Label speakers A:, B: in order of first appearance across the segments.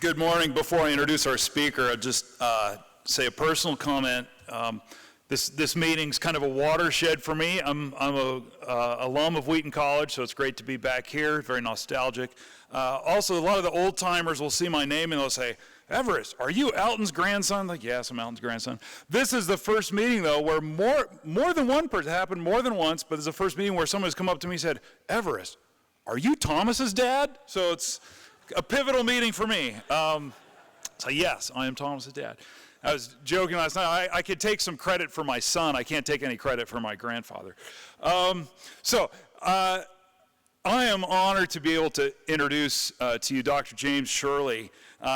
A: Good morning. Before I introduce our speaker, I'll just say a personal comment. This meeting's kind of a watershed for me. I'm a alum of Wheaton College, so it's great to be back here, very nostalgic. Also, a lot of the old timers will see my name and they'll say, Everest, are you Alton's grandson? Like, yes, I'm Alton's grandson. This is the first meeting, though, where more than one person, it happened more than once, but it's the first meeting where someone's come up to me and said, Everest, are you Thomas's dad? So it's a pivotal meeting for me. So yes, I am Thomas's dad. I was joking last night, I could take some credit for my son. I can't take any credit for my grandfather. I am honored to be able to introduce to you Dr. James Sherley.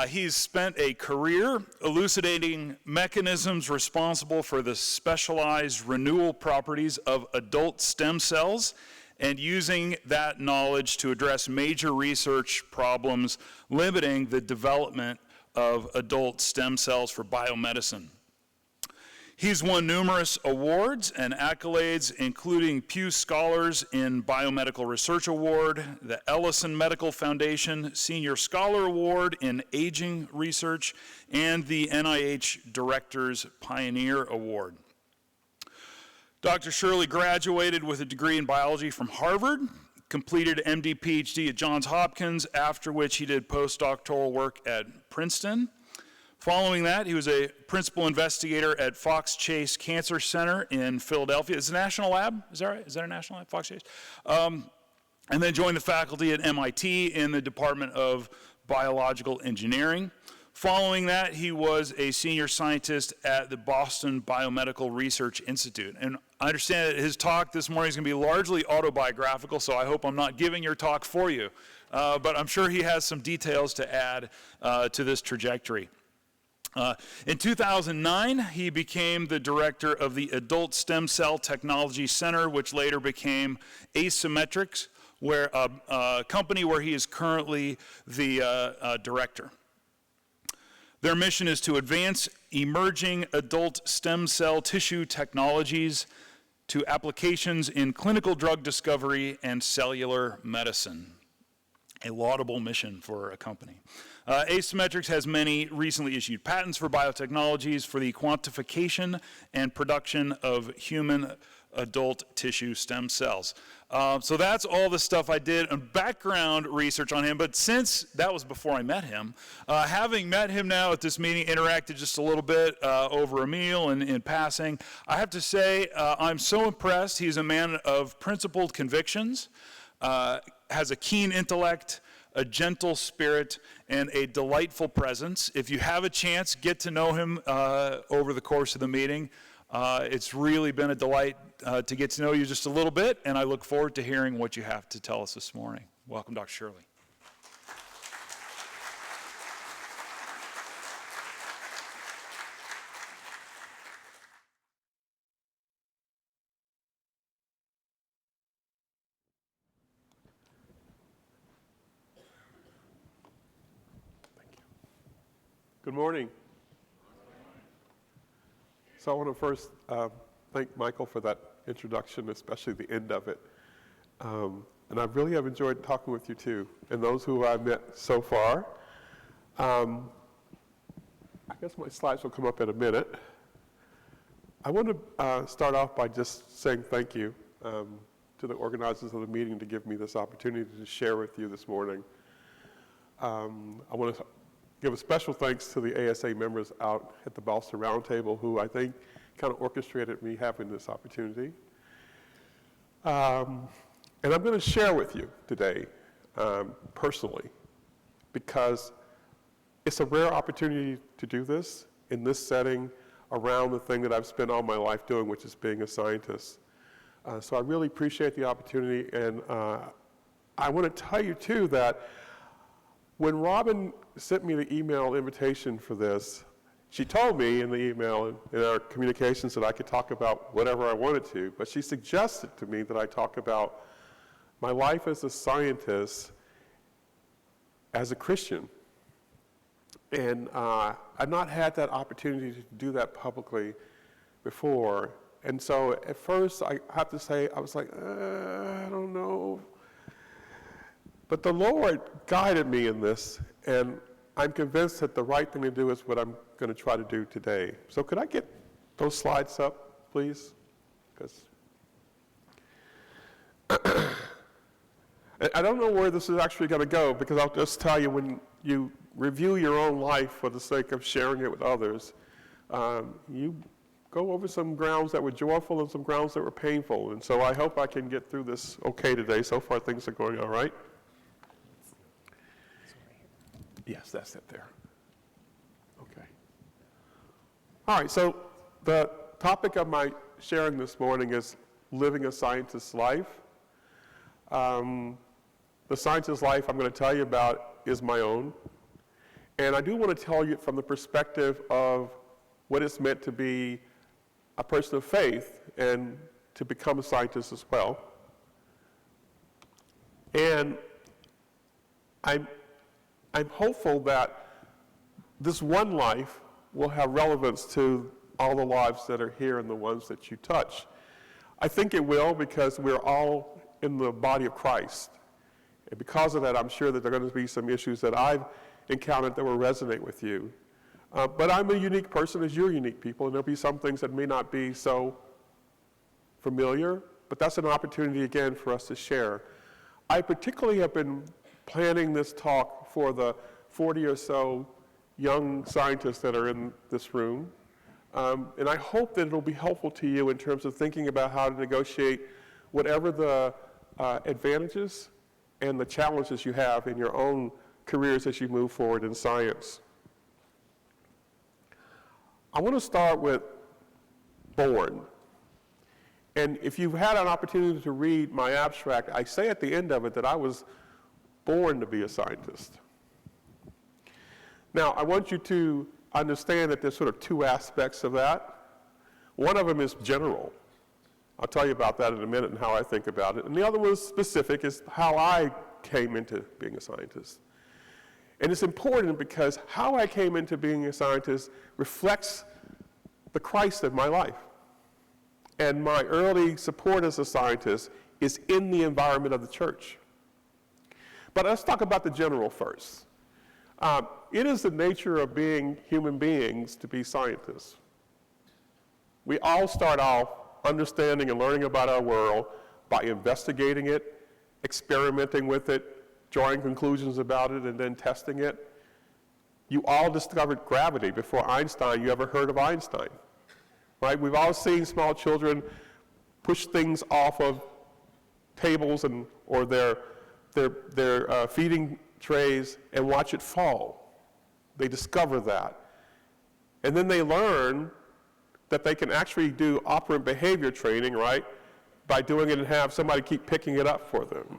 A: He's spent a career elucidating mechanisms responsible for the specialized renewal properties of adult stem cells and using that knowledge to address major research problems limiting the development of adult stem cells for biomedicine. He's won numerous awards and accolades, including Pew Scholars in Biomedical Research Award, the Ellison Medical Foundation Senior Scholar Award in Aging Research, and the NIH Director's Pioneer Award. Dr. Sherley graduated with a degree in biology from Harvard, completed MD, PhD at Johns Hopkins, after which he did postdoctoral work at Princeton. Following that, he was a principal investigator at Fox Chase Cancer Center in Philadelphia. It's a national lab, is that right? Is that a national lab, Fox Chase? And then joined the faculty at MIT in the Department of Biological Engineering. Following that, he was a senior scientist at the Boston Biomedical Research Institute. And I understand that his talk this morning is going to be largely autobiographical, so I hope I'm not giving your talk for you. But I'm sure he has some details to add to this trajectory. In 2009, he became the director of the Adult Stem Cell Technology Center, which later became Asymmetrics, where a company where he is currently the director. Their mission is to advance emerging adult stem cell tissue technologies to applications in clinical drug discovery and cellular medicine. A laudable mission for a company. Asymmetrics has many recently issued patents for biotechnologies for the quantification and production of human adult tissue stem cells. So that's all the stuff I did and background research on him, but since that was before I met him, having met him now at this meeting, interacted just a little bit over a meal and in passing, I have to say I'm so impressed. He's a man of principled convictions, has a keen intellect, a gentle spirit, and a delightful presence. If you have a chance, get to know him over the course of the meeting. It's really been a delight to get to know you just a little bit, and I look forward to hearing what you have to tell us this morning. Welcome, Dr. Sherley.
B: Good morning. So I want to first thank Michael for that introduction, especially the end of it. And I really have enjoyed talking with you too, and those who I've met so far. I guess my slides will come up in a minute. I want to start off by just saying thank you to the organizers of the meeting to give me this opportunity to share with you this morning. I want to give a special thanks to the ASA members out at the Boston Roundtable who I think kind of orchestrated me having this opportunity. And I'm going to share with you today personally because it's a rare opportunity to do this in this setting around the thing that I've spent all my life doing, which is being a scientist. So I really appreciate the opportunity, and I want to tell you too that when Robin sent me the email invitation for this, she told me in the email, in our communications, that I could talk about whatever I wanted to, but she suggested to me that I talk about my life as a scientist, as a Christian. And I've not had that opportunity to do that publicly before. And so at first, I have to say, I was like, I don't know. But the Lord guided me in this, and I'm convinced that the right thing to do is what I'm going to try to do today. So could I get those slides up, please? Because I don't know where this is actually going to go, because I'll just tell you, when you review your own life for the sake of sharing it with others, you go over some grounds that were joyful and some grounds that were painful. And so I hope I can get through this okay today. So far, things are going all right. Yes, that's it there. Okay. All right, so the topic of my sharing this morning is living a scientist's life. The scientist's life I'm going to tell you about is my own. And I do want to tell you from the perspective of what it's meant to be a person of faith and to become a scientist as well. And I'm hopeful that this one life will have relevance to all the lives that are here and the ones that you touch. I think it will, because we're all in the body of Christ. And because of that, I'm sure that there are going to be some issues that I've encountered that will resonate with you. But I'm a unique person as you're unique people, and there'll be some things that may not be so familiar, but that's an opportunity again for us to share. I particularly have been planning this talk for the 40 or so young scientists that are in this room. And I hope that it'll be helpful to you in terms of thinking about how to negotiate whatever the advantages and the challenges you have in your own careers as you move forward in science. I want to start with born. And if you've had an opportunity to read my abstract, I say at the end of it that I was born to be a scientist. Now, I want you to understand that there's sort of two aspects of that. One of them is general. I'll tell you about that in a minute and how I think about it. And the other one is specific, is how I came into being a scientist. And it's important because how I came into being a scientist reflects the Christ of my life. And my early support as a scientist is in the environment of the church. But let's talk about the general first. It is the nature of being human beings to be scientists. We all start off understanding and learning about our world by investigating it, experimenting with it, drawing conclusions about it, and then testing it. You all discovered gravity before Einstein. You ever heard of Einstein? Right? We've all seen small children push things off of tables or their feeding trays and watch it fall. They discover that. And then they learn that they can actually do operant behavior training, right, by doing it and have somebody keep picking it up for them.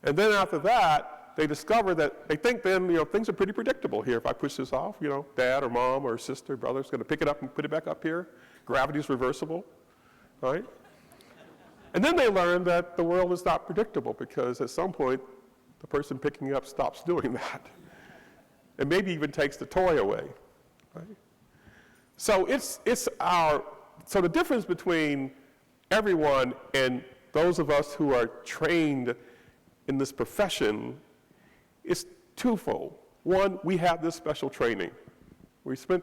B: And then after that, they discover that they think then, things are pretty predictable here. If I push this off, dad or mom or sister or brother is going to pick it up and put it back up here. Gravity is reversible, right? And then they learn that the world is not predictable, because at some point, the person picking it up stops doing that. And maybe even takes the toy away, right? So so the difference between everyone and those of us who are trained in this profession is twofold. One, we have this special training. We spent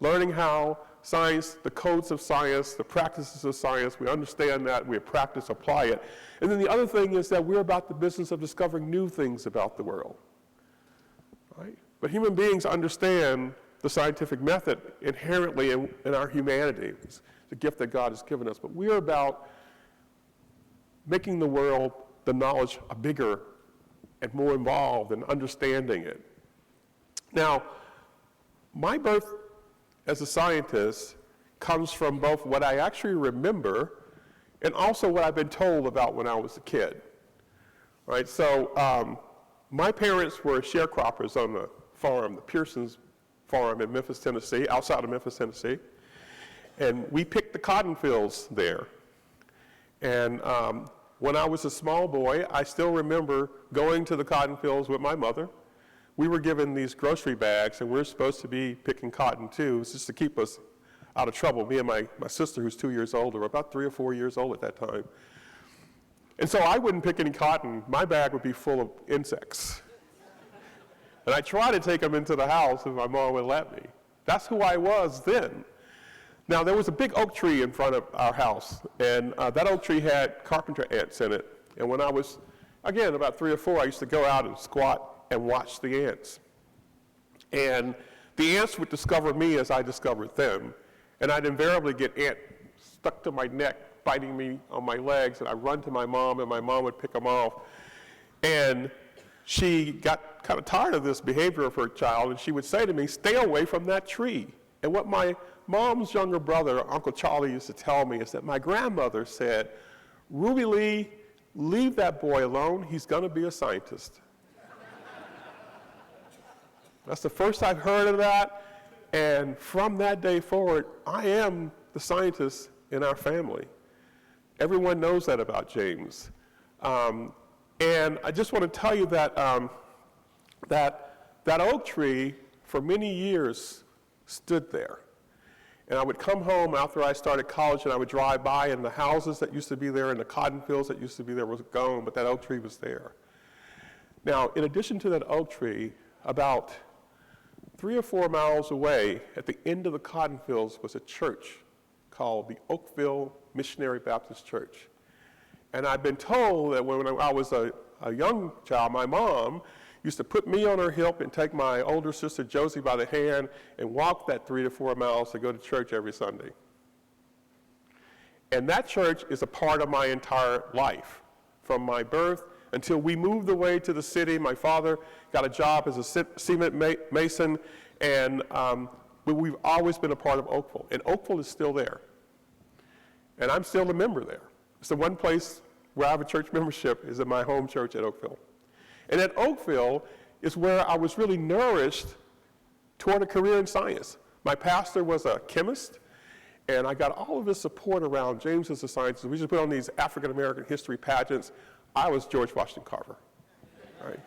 B: learning how science, the codes of science, the practices of science, we understand that, we practice, apply it. And then the other thing is that we're about the business of discovering new things about the world, right? But human beings understand the scientific method inherently in our humanity. It's the gift that God has given us. But we're about making the world, the knowledge, bigger and more involved and understanding it. Now, my birth as a scientist comes from both what I actually remember and also what I've been told about when I was a kid. Right? So my parents were sharecroppers on the farm, the Pearson's farm in Memphis, Tennessee, outside of Memphis, Tennessee. And we picked the cotton fields there. And when I was a small boy, I still remember going to the cotton fields with my mother. We were given these grocery bags, and we were supposed to be picking cotton too. It was just to keep us out of trouble. Me and my sister, who's 2 years older, were about 3 or 4 years old at that time. And so I wouldn't pick any cotton. My bag would be full of insects. And I tried to take him into the house if my mom would let me. That's who I was then. Now, there was a big oak tree in front of our house, and that oak tree had carpenter ants in it. And when I was, again, about 3 or 4, I used to go out and squat and watch the ants. And the ants would discover me as I discovered them, and I'd invariably get ant stuck to my neck, biting me on my legs, and I'd run to my mom, and my mom would pick them off. And she got kind of tired of this behavior of her child, and she would say to me, "Stay away from that tree." And what my mom's younger brother, Uncle Charlie, used to tell me is that my grandmother said, "Ruby Lee, leave that boy alone. He's going to be a scientist." That's the first I've heard of that, and from that day forward, I am the scientist in our family. Everyone knows that about James. And I just want to tell you that that oak tree, for many years, stood there. And I would come home after I started college, and I would drive by, and the houses that used to be there and the cotton fields that used to be there was gone, but that oak tree was there. Now, in addition to that oak tree, about 3 or 4 miles away, at the end of the cotton fields, was a church called the Oakville Missionary Baptist Church. And I've been told that when I was a young child, my mom used to put me on her hip and take my older sister Josie by the hand and walk that 3 to 4 miles to go to church every Sunday. And that church is a part of my entire life, from my birth until we moved away to the city. My father got a job as a cement mason, and but we've always been a part of Oakville. And Oakville is still there. And I'm still a member there. It's the one place where I have a church membership is at my home church at Oakville. And at Oakville is where I was really nourished toward a career in science. My pastor was a chemist, and I got all of his support around James as a scientist. We just put on these African American history pageants. I was George Washington Carver, right?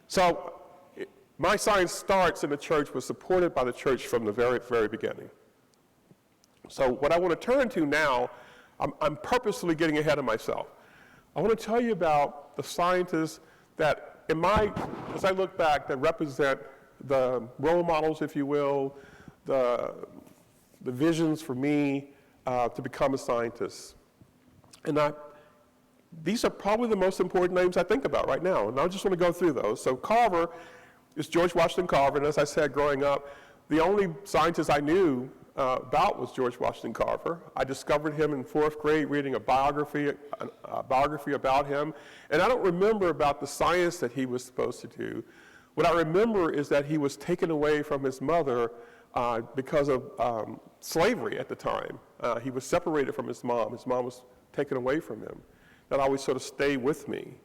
B: So my science starts in the church, was supported by the church from the very, very beginning. So what I want to turn to now, I'm purposely getting ahead of myself. I want to tell you about the scientists that, as I look back, that represent the role models, if you will, the visions for me to become a scientist. And these are probably the most important names I think about right now, and I just want to go through those. So Carver is George Washington Carver, and as I said growing up, the only scientist I knew about was George Washington Carver. I discovered him in 4th grade reading a biography about him, and I don't remember about the science that he was supposed to do. What I remember is that he was taken away from his mother because of slavery at the time. He was separated from his mom. His mom was taken away from him. That always sort of stayed with me.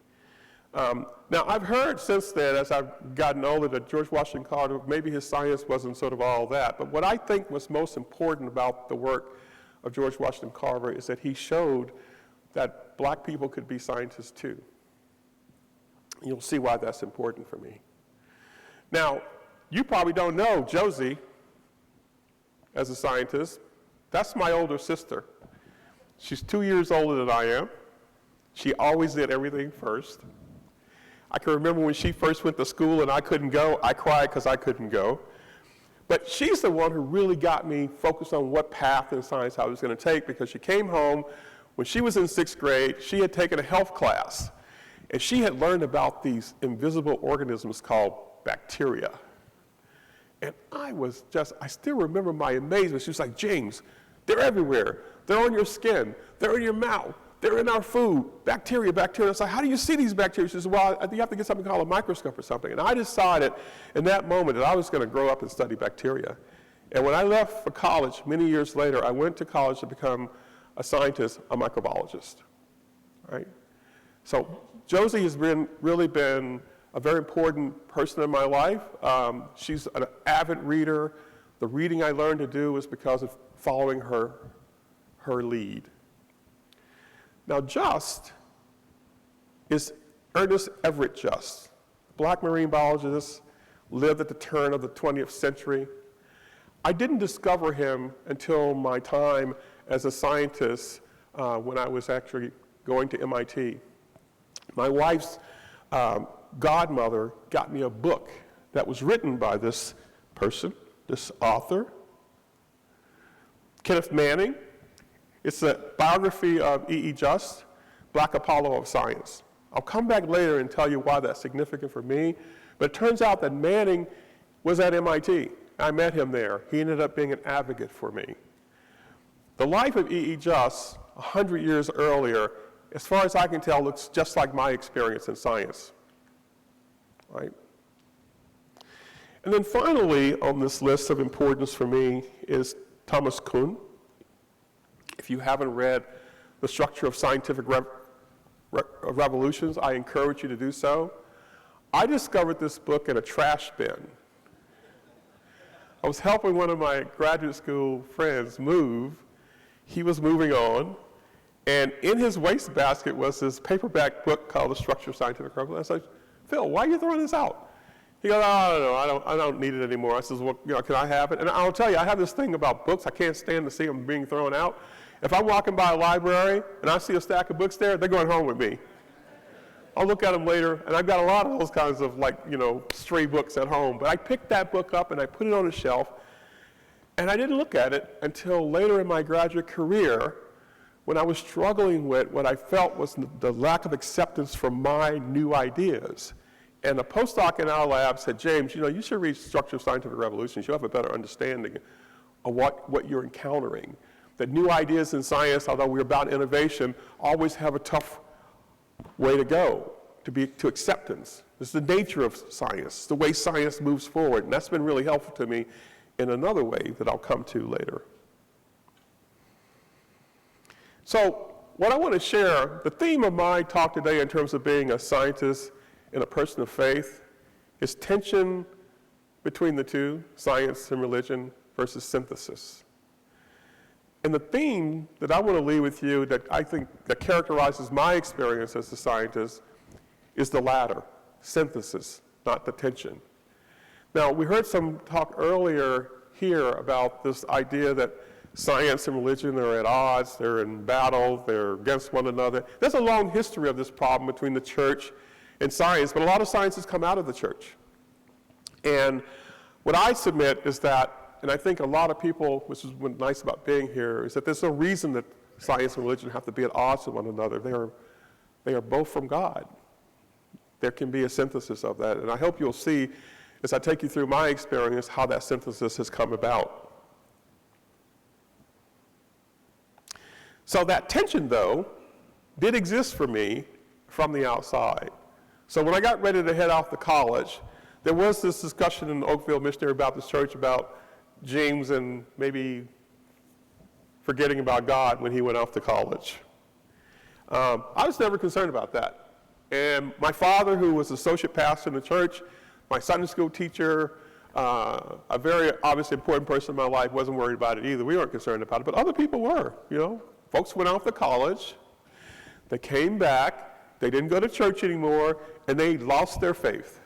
B: Now, I've heard since then, as I've gotten older, that George Washington Carver, maybe his science wasn't sort of all that. But what I think was most important about the work of George Washington Carver is that he showed that black people could be scientists too. You'll see why that's important for me. Now, you probably don't know Josie as a scientist. That's my older sister. She's 2 years older than I am. She always did everything first. I can remember when she first went to school and I couldn't go, I cried because I couldn't go. But she's the one who really got me focused on what path in science I was going to take, because she came home when she was in 6th grade. She had taken a health class, and she had learned about these invisible organisms called bacteria. And I still remember my amazement. She was like, "James, they're everywhere. They're on your skin. They're in your mouth. They're in our food. Bacteria, bacteria." I was like, "How do you see these bacteria?" She said, "Well, you have to get something called a microscope or something." And I decided in that moment that I was going to grow up and study bacteria. And when I left for college, many years later, I went to college to become a scientist, a microbiologist, right? So Josie has really been a very important person in my life. She's an avid reader. The reading I learned to do was because of following her lead. Now, Just is Ernest Everett Just, black marine biologist, lived at the turn of the 20th century. I didn't discover him until my time as a scientist when I was actually going to MIT. My wife's godmother got me a book that was written by this person, this author, Kenneth Manning. It's a biography of E.E. Just, Black Apollo of Science. I'll come back later and tell you why that's significant for me, but it turns out that Manning was at MIT. I met him there. He ended up being an advocate for me. The life of E.E. Just, 100 years earlier, as far as I can tell, looks just like my experience in science, right? And then finally on this list of importance for me is Thomas Kuhn. If you haven't read The Structure of Scientific Revolutions, I encourage you to do so. I discovered this book in a trash bin. I was helping one of my graduate school friends move. He was moving on, and in his wastebasket was this paperback book called The Structure of Scientific Revolution. I said, Phil, why are you throwing this out? He goes, oh, I don't need it anymore. I says, well, can I have it? And I'll tell you, I have this thing about books. I can't stand to see them being thrown out. If I'm walking by a library and I see a stack of books there, they're going home with me. I'll look at them later, and I've got a lot of those kinds of stray books at home. But I picked that book up and I put it on a shelf, and I didn't look at it until later in my graduate career when I was struggling with what I felt was the lack of acceptance for my new ideas. And a postdoc in our lab said, James, you should read Structure of Scientific Revolutions. You'll have a better understanding of what you're encountering. That new ideas in science, although we're about innovation, always have a tough way to go to acceptance. It's the nature of science, the way science moves forward, and that's been really helpful to me in another way that I'll come to later. So what I want to share, the theme of my talk today in terms of being a scientist and a person of faith, is tension between the two, science and religion versus synthesis. And the theme that I want to leave with you that I think that characterizes my experience as a scientist is the latter, synthesis, not the tension. Now, we heard some talk earlier here about this idea that science and religion are at odds, they're in battle, they're against one another. There's a long history of this problem between the church and science, but a lot of science has come out of the church. And what I submit is that, and I think a lot of people, which is what's nice about being here, is that there's no reason that science and religion have to be at odds with one another. They are both from God. There can be a synthesis of that, and I hope you'll see, as I take you through my experience, how that synthesis has come about. So that tension, though, did exist for me from the outside. So when I got ready to head off to college, there was this discussion in the Oakville Missionary Baptist Church about James and maybe forgetting about God when he went off to college. I was never concerned about that. And my father, who was associate pastor in the church, my Sunday school teacher, a very obviously important person in my life, wasn't worried about it either. We weren't concerned about it, but other people were, Folks went off to college, they came back, they didn't go to church anymore, and they lost their faith.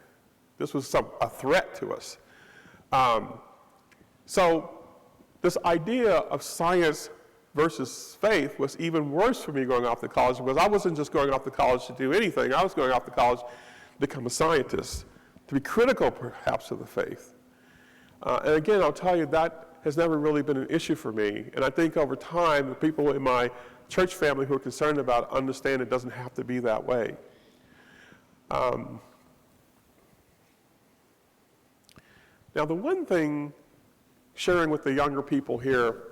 B: This was a threat to us. So this idea of science versus faith was even worse for me going off to college, because I wasn't just going off to college to do anything. I was going off to college to become a scientist, to be critical perhaps of the faith. And again, I'll tell you, that has never really been an issue for me. And I think over time, the people in my church family who are concerned about it understand it doesn't have to be that way. Now, the one thing, sharing with the younger people here,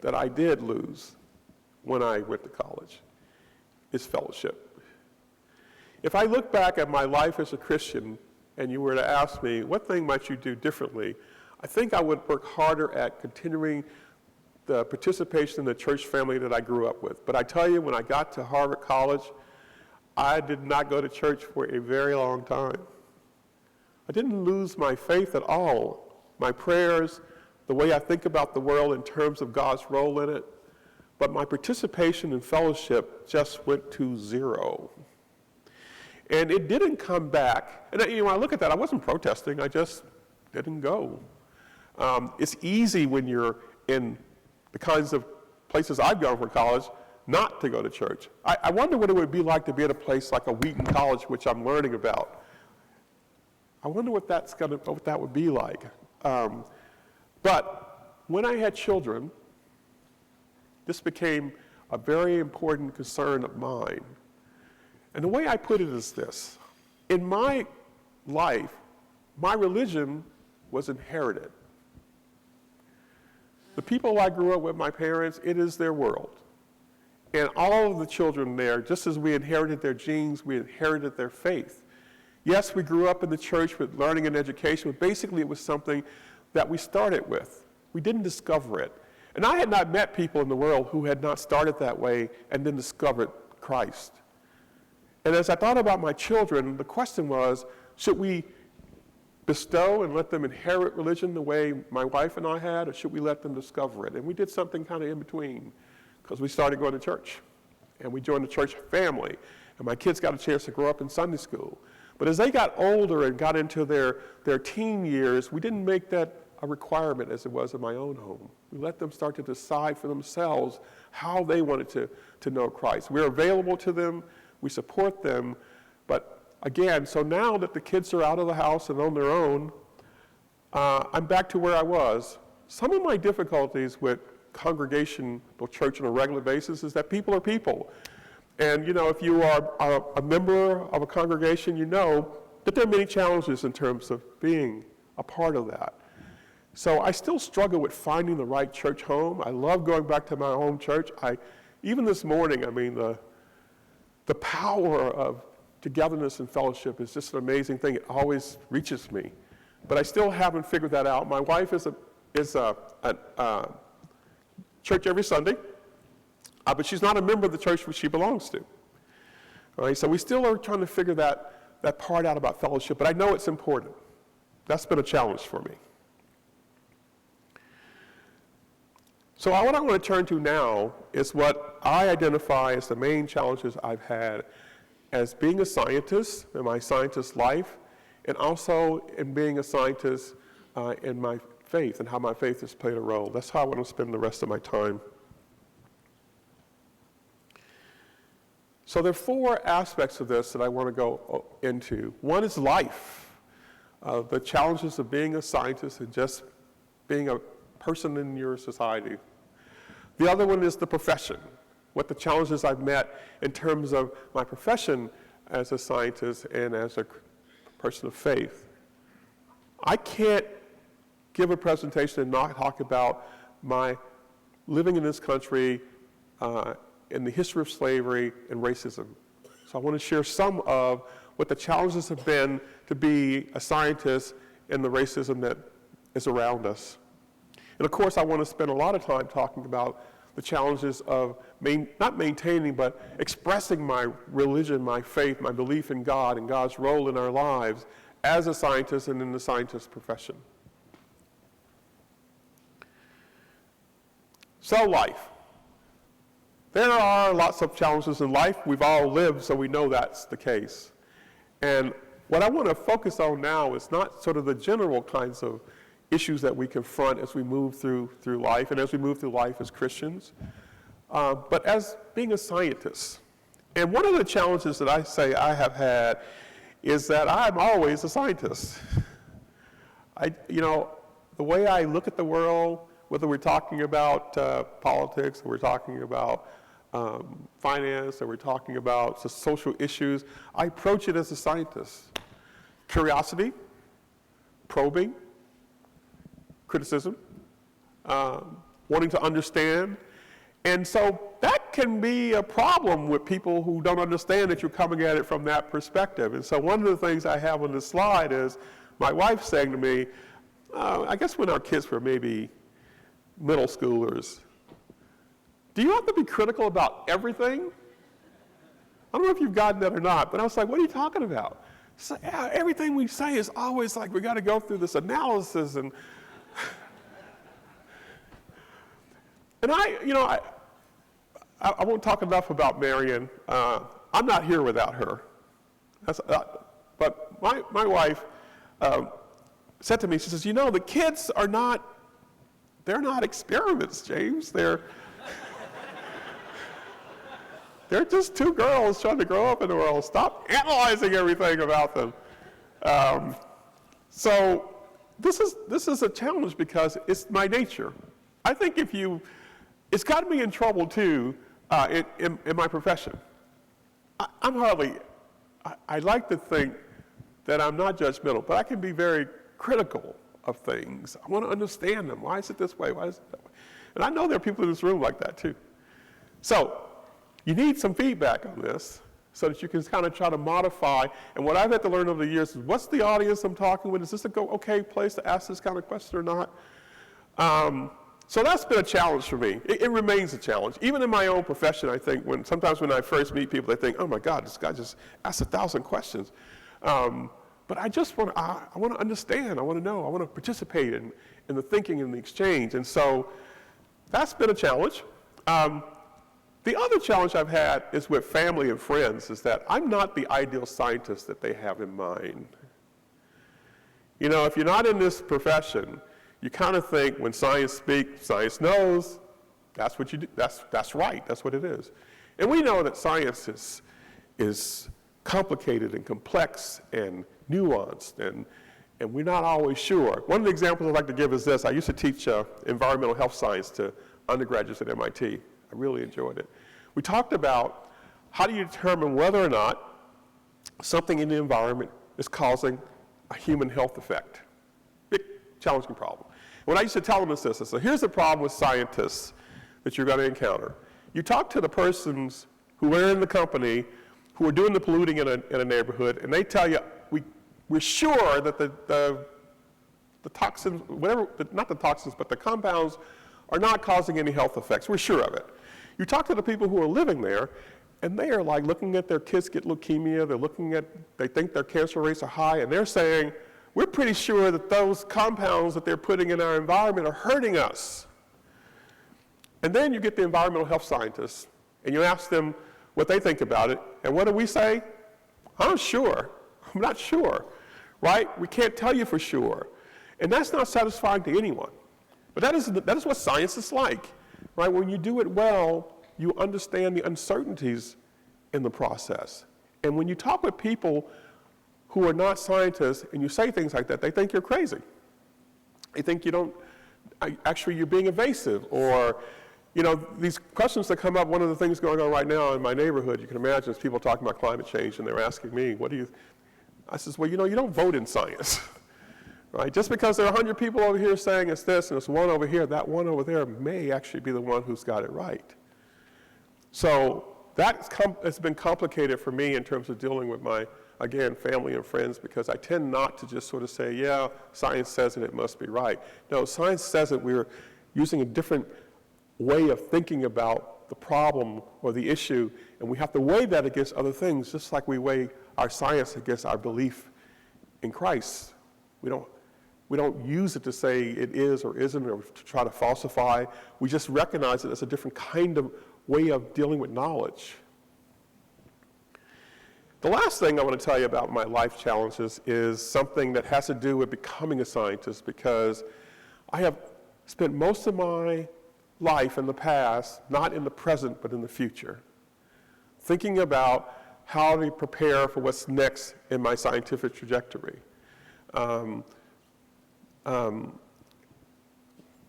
B: that I did lose when I went to college is fellowship. If I look back at my life as a Christian and you were to ask me, what thing might you do differently? I think I would work harder at continuing the participation in the church family that I grew up with. But I tell you, when I got to Harvard College, I did not go to church for a very long time. I didn't lose my faith at all. My prayers, the way I think about the world in terms of God's role in it, but my participation in fellowship just went to zero. And it didn't come back. And when I look at that, I wasn't protesting, I just didn't go. It's easy when you're in the kinds of places I've gone for college not to go to church. I wonder what it would be like to be at a place like a Wheaton College, which I'm learning about. I wonder what that would be like. But when I had children, this became a very important concern of mine. And the way I put it is this. In my life, my religion was inherited. The people I grew up with, my parents, it is their world. And all of the children there, just as we inherited their genes, we inherited their faith. Yes, we grew up in the church with learning and education, but basically it was something that we started with. We didn't discover it. And I had not met people in the world who had not started that way and then discovered Christ. And as I thought about my children, the question was, should we bestow and let them inherit religion the way my wife and I had, or should we let them discover it? And we did something kind of in between, because we started going to church. And we joined the church family. And my kids got a chance to grow up in Sunday school. But as they got older and got into their teen years, we didn't make that a requirement as it was in my own home. We let them start to decide for themselves how they wanted to know Christ. We're available to them, we support them, but again, so now that the kids are out of the house and on their own, I'm back to where I was. Some of my difficulties with congregational church on a regular basis is that people are people. And if you are a member of a congregation, you know that there are many challenges in terms of being a part of that. So I still struggle with finding the right church home. I love going back to my home church. Even this morning, the power of togetherness and fellowship is just an amazing thing. It always reaches me. But I still haven't figured that out. My wife is a church every Sunday, but she's not a member of the church which she belongs to. All right, so we still are trying to figure that part out about fellowship, but I know it's important. That's been a challenge for me. So what I want to turn to now is what I identify as the main challenges I've had as being a scientist in my scientist life, and also in being a scientist in my faith and how my faith has played a role. That's how I want to spend the rest of my time. So there are 4 aspects of this that I want to go into. One is life, the challenges of being a scientist and just being a person in your society. The other one is the profession, what the challenges I've met in terms of my profession as a scientist and as a person of faith. I can't give a presentation and not talk about my living in this country in the history of slavery and racism. So I want to share some of what the challenges have been to be a scientist and the racism that is around us. And of course, I want to spend a lot of time talking about the challenges of not maintaining, but expressing my religion, my faith, my belief in God and God's role in our lives as a scientist and in the scientist profession. So life. There are lots of challenges in life. We've all lived, so we know that's the case. And what I want to focus on now is not sort of the general kinds of issues that we confront as we move through life and as we move through life as Christians, but as being a scientist. And one of the challenges that I say I have had is that I'm always a scientist. The way I look at the world, whether we're talking about politics, or we're talking about finance, or we're talking about social issues, I approach it as a scientist. Curiosity, probing, criticism, wanting to understand. And so that can be a problem with people who don't understand that you're coming at it from that perspective. And so one of the things I have on this slide is my wife saying to me, I guess when our kids were maybe middle schoolers, do you have to be critical about everything? I don't know if you've gotten that or not, but I was like, what are you talking about? So, yeah, everything we say is always like we got to go through this analysis and I won't talk enough about Marion. I'm not here without her. But my wife said to me, she says, the kids are they're not experiments, James. They're just two girls trying to grow up in the world. Stop analyzing everything about them. So this is a challenge because it's my nature. I think it's got me in trouble too in my profession. I like to think that I'm not judgmental, but I can be very critical of things. I want to understand them. Why is it this way? Why is it that way? And I know there are people in this room like that too. So you need some feedback on this so that you can kind of try to modify. And what I've had to learn over the years is, what's the audience I'm talking with? Is this a okay place to ask this kind of question or not? So that's been a challenge for me. It remains a challenge. Even in my own profession, I think sometimes when I first meet people, they think, oh my God, this guy just asked 1,000 questions. But I just want to understand, I want to know, I want to participate in the thinking and the exchange. And so that's been a challenge. The other challenge I've had is with family and friends, is that I'm not the ideal scientist that they have in mind. You know, if you're not in this profession, you kind of think when science speaks, science knows, that's what you do, that's right, that's what it is. And we know that science is complicated and complex and nuanced, and we're not always sure. One of the examples I'd like to give is this. I used to teach environmental health science to undergraduates at MIT. I really enjoyed it. We talked about how do you determine whether or not something in the environment is causing a human health effect. Big, challenging problem. What I used to tell them is this. So here's the problem with scientists that you're going to encounter. You talk to the persons who are in the company who are doing the polluting in a neighborhood, and they tell you, we're sure that the toxins, not the toxins, but the compounds are not causing any health effects. We're sure of it. You talk to the people who are living there, and they are like looking at their kids get leukemia, they think their cancer rates are high, and they're saying, we're pretty sure that those compounds that they're putting in our environment are hurting us. And then you get the environmental health scientists, and you ask them what they think about it, and what do we say? I'm sure. I'm not sure, right? We can't tell you for sure. And that's not satisfying to anyone. But that is what science is like, right? When you do it well, you understand the uncertainties in the process. And when you talk with people who are not scientists and you say things like that, they think you're crazy. They think you're being evasive, or, you know, these questions that come up. One of the things going on right now in my neighborhood, you can imagine, is people talking about climate change, and they're asking me, I says, well, you know, you don't vote in science, right? Just because there are 100 people over here saying it's this and it's one over here, that one over there may actually be the one who's got it right. So it's been complicated for me in terms of dealing with my, again, family and friends, because I tend not to just sort of say, yeah, science says it must be right. No, science says that we're using a different way of thinking about the problem or the issue, and we have to weigh that against other things, just like we weigh our science against our belief in Christ. We don't use it to say it is or isn't, or to try to falsify. We just recognize it as a different kind of way of dealing with knowledge. The last thing I want to tell you about my life challenges is something that has to do with becoming a scientist, because I have spent most of my life in the past, not in the present, but in the future, thinking about how to prepare for what's next in my scientific trajectory.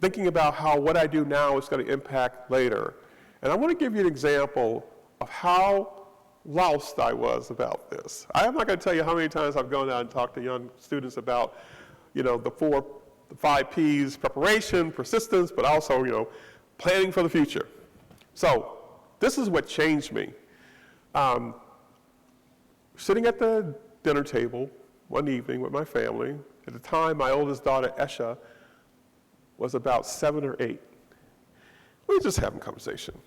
B: Thinking about how what I do now is going to impact later. And I want to give you an example of how lost I was about this. I'm not going to tell you how many times I've gone out and talked to young students about, you know, the 5 Ps: preparation, persistence, but also, you know, planning for the future. So this is what changed me. Sitting at the dinner table one evening with my family. At the time, my oldest daughter, Esha, was about 7 or 8. We were just having a conversation.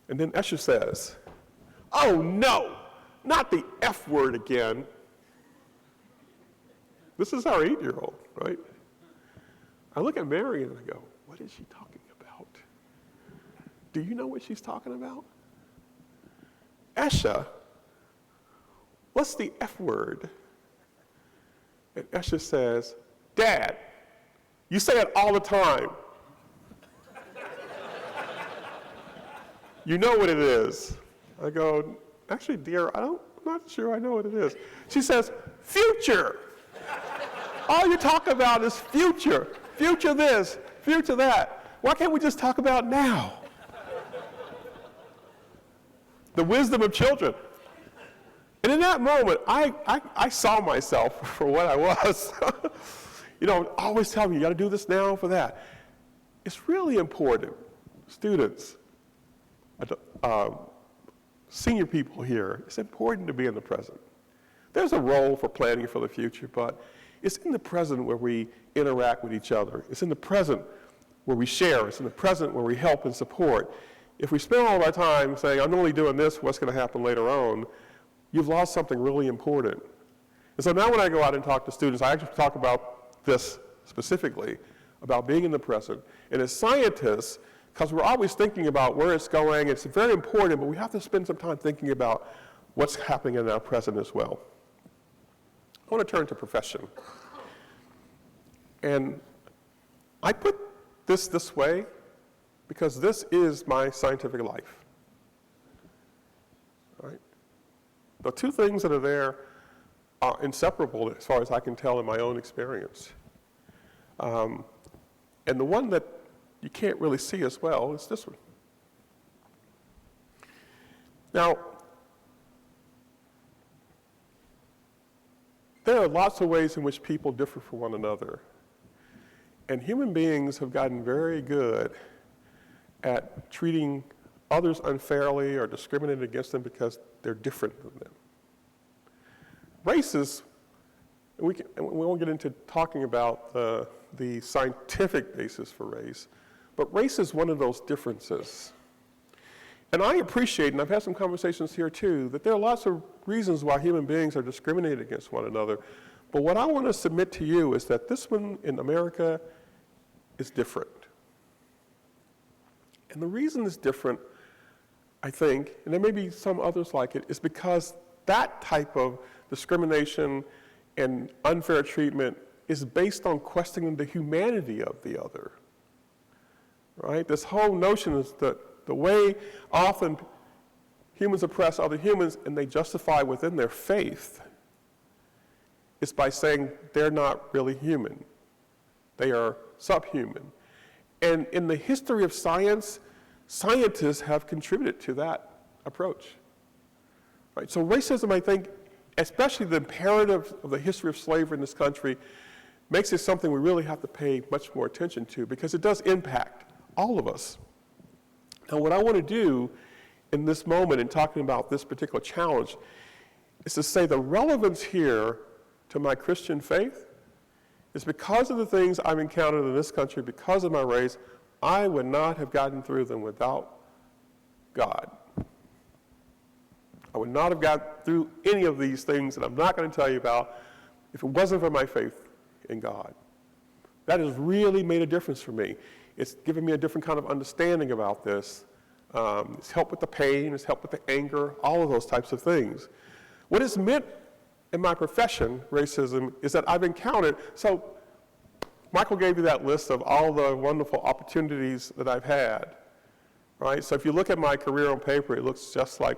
B: And then Esha says, "Oh no, not the F word again." This is our 8-year-old, right? I look at Mary and I go, what is she talking about? Do you know what she's talking about? Esha, what's the F word? And Esha says, "Dad, you say it all the time. You know what it is." I go, actually, dear, I'm not sure I know what it is. She says, future. All you talk about is future. Future this, future that. Why can't we just talk about now? The wisdom of children. And in that moment, I saw myself for what I was. Always tell me, you got to do this now for that. It's really important, students, senior people here, it's important to be in the present. There's a role for planning for the future, but it's in the present where we interact with each other. It's in the present where we share. It's in the present where we help and support. If we spend all of our time saying, I'm only doing this, what's going to happen later on, you've lost something really important. And so now when I go out and talk to students, I actually talk about this specifically, about being in the present. And as scientists, because we're always thinking about where it's going, it's very important, but we have to spend some time thinking about what's happening in our present as well. I want to turn to profession. And I put this way because this is my scientific life. Right? The two things that are there are inseparable as far as I can tell in my own experience. And the one that you can't really see as well is this one. Now, there are lots of ways in which people differ from one another. And human beings have gotten very good at treating others unfairly or discriminating against them because they're different than them. Races, we won't get into talking about the scientific basis for race, but race is one of those differences. And I appreciate, and I've had some conversations here too, that there are lots of reasons why human beings are discriminated against one another. But what I want to submit to you is that this one in America is different. And the reason it's different, I think, and there may be some others like it, is because that type of discrimination and unfair treatment is based on questioning the humanity of the other. Right? This whole notion is that the way often humans oppress other humans and they justify within their faith is by saying they're not really human. They are subhuman. And in the history of science, scientists have contributed to that approach. Right? So racism, I think, especially the imperative of the history of slavery in this country, makes it something we really have to pay much more attention to because it does impact all of us. Now, what I want to do in this moment in talking about this particular challenge is to say the relevance here to my Christian faith is because of the things I've encountered in this country, because of my race, I would not have gotten through them without God. I would not have gotten through any of these things that I'm not going to tell you about if it wasn't for my faith in God. That has really made a difference for me. It's given me a different kind of understanding about this. It's helped with the pain, it's helped with the anger, all of those types of things. What it's meant in my profession, racism, is that I've encountered, so Michael gave you that list of all the wonderful opportunities that I've had, right? So if you look at my career on paper, it looks just like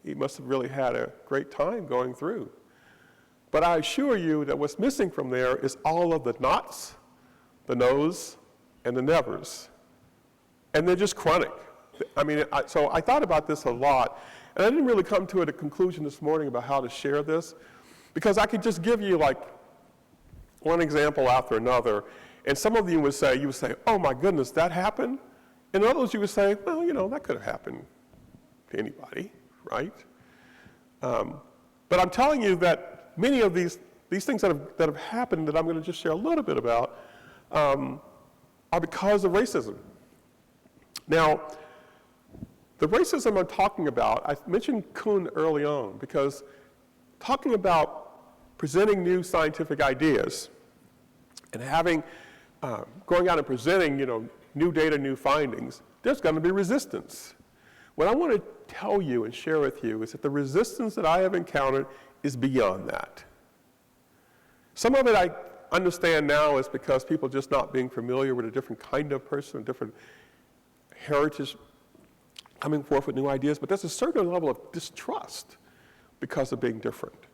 B: he must have really had a great time going through. But I assure you that what's missing from there is all of the nots, the no's, and the nevers. And they're just chronic. I mean, so I thought about this a lot, and I didn't really come to a conclusion this morning about how to share this, because I could just give you like one example after another, and some of you would say, oh my goodness, that happened? And others you would say, well, that could have happened to anybody, right? But I'm telling you that many of these things that have happened that I'm going to just share a little bit about are because of racism. Now, the racism I'm talking about, I mentioned Kuhn early on, because talking about presenting new scientific ideas and going out and presenting, new data, new findings, there's going to be resistance. What I want to tell you and share with you is that the resistance that I have encountered is beyond that. Some of it I understand now is because people just not being familiar with a different kind of person, a different heritage coming forth with new ideas, but there's a certain level of distrust because of being different.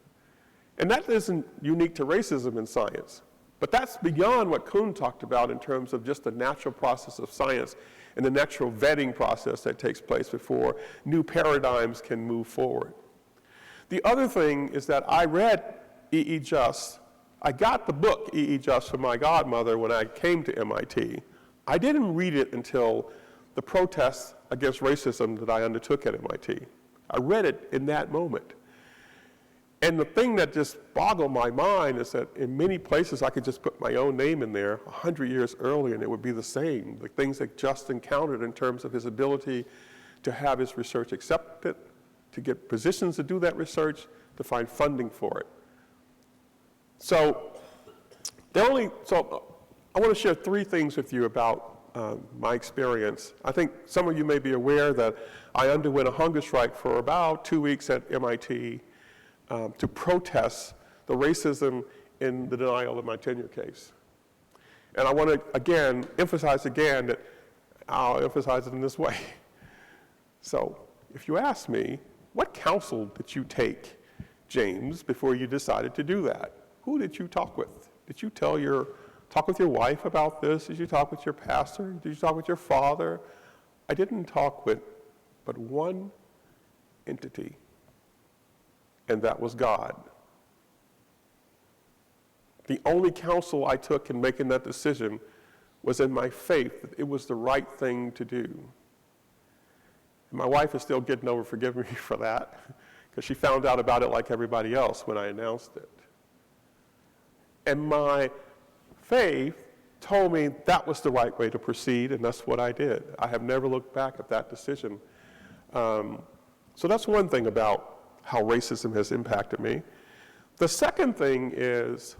B: And that isn't unique to racism in science, but that's beyond what Kuhn talked about in terms of just the natural process of science and the natural vetting process that takes place before new paradigms can move forward. The other thing is that I read E.E. Just. I got the book E.E. Just from my godmother when I came to MIT. I didn't read it until the protests against racism that I undertook at MIT. I read it in that moment. And the thing that just boggled my mind is that in many places I could just put my own name in there 100 years earlier and it would be the same. The things that Just encountered in terms of his ability to have his research accepted, to get positions to do that research, to find funding for it. So I want to share 3 things with you about my experience. I think some of you may be aware that I underwent a hunger strike for about 2 weeks at MIT to protest the racism in the denial of my tenure case. And I want to, again, emphasize again that I'll emphasize it in this way. So if you ask me, what counsel did you take, James, before you decided to do that? Who did you talk with? Did you talk with your wife about this? Did you talk with your pastor? Did you talk with your father? I didn't talk with but one entity, and that was God. The only counsel I took in making that decision was in my faith that it was the right thing to do. And my wife is still getting over forgiving me for that, because she found out about it like everybody else when I announced it. And my faith told me that was the right way to proceed, and that's what I did. I have never looked back at that decision. So that's one thing about how racism has impacted me. The second thing is,